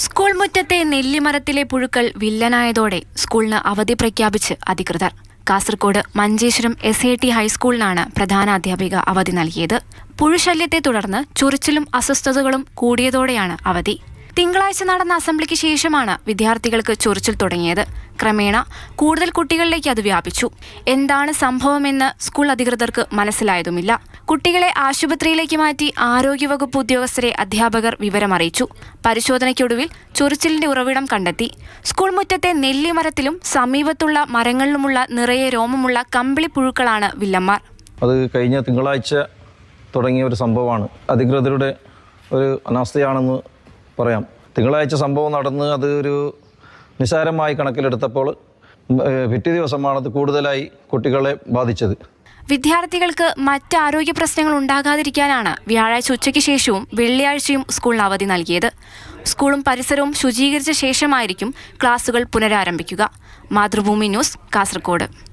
School മുറ്റത്തെ നെല്ലിമരത്തിലെ പുഴുക്കൾ വില്ലനായതോടെ സ്കൂളിന് അവധി പ്രഖ്യാപിച്ച് അധികൃതർ. കാസർഗോഡ് മഞ്ചേശ്വരം SAT ഹൈസ്കൂളിനാണ് പ്രധാനാധ്യാപിക അവധി നൽകിയത്. പുഴുശല്യത്തെ തുടർന്ന് ചൊറിച്ചിലും അസ്വസ്ഥതകളും കൂടിയതോടെയാണ് അവധി. തിങ്കളാഴ്ച നടന്ന അസംബ്ലിക്ക് ശേഷമാണ് വിദ്യാർത്ഥികൾക്ക് ചൊറിച്ചിൽ തുടങ്ങിയത്. ക്രമേണ കൂടുതൽ കുട്ടികളിലേക്ക് അത് വ്യാപിച്ചു. എന്താണ് സംഭവമെന്ന് സ്കൂൾ അധികൃതർക്ക് മനസ്സിലായതുമില്ല. കുട്ടികളെ ആശുപത്രിയിലേക്ക് മാറ്റി ആരോഗ്യവകുപ്പ് ഉദ്യോഗസ്ഥരെ അധ്യാപകർ വിവരമറിയിച്ചു. പരിശോധനയ്ക്കൊടുവിൽ ചൊറിച്ചിലിന്റെ ഉറവിടം കണ്ടെത്തി. സ്കൂൾ മുറ്റത്തെ നെല്ലിമരത്തിലും സമീപത്തുള്ള മരങ്ങളിലുമുള്ള നിറയെ രോമമുള്ള കമ്പിളിപ്പുഴുക്കളാണ് വില്ലന്മാർ. അത് കഴിഞ്ഞ തിങ്കളാഴ്ച തുടങ്ങിയ ഒരു സംഭവമാണ്. അധികൃതരുടെ ഒരു അനാസ്ഥയാണെന്ന് പറയാം. തിങ്കളാഴ്ച സംഭവം നടന്ന് അത് ഒരു നിസ്സാരമായി കണക്കിലെടുത്തപ്പോൾ പിറ്റേ ദിവസമാണത് കൂടുതലായി കുട്ടികളെ ബാധിച്ചത്. വിദ്യാർത്ഥികൾക്ക് മറ്റ് ആരോഗ്യ പ്രശ്നങ്ങൾ ഉണ്ടാകാതിരിക്കാനാണ് വ്യാഴാഴ്ച ഉച്ചയ്ക്ക് ശേഷവും വെള്ളിയാഴ്ചയും സ്കൂളിന് അവധി നൽകിയത്. സ്കൂളും പരിസരവും ശുചീകരിച്ച ശേഷമായിരിക്കും ക്ലാസുകൾ പുനരാരംഭിക്കുക. മാതൃഭൂമി ന്യൂസ്, കാസർഗോഡ്.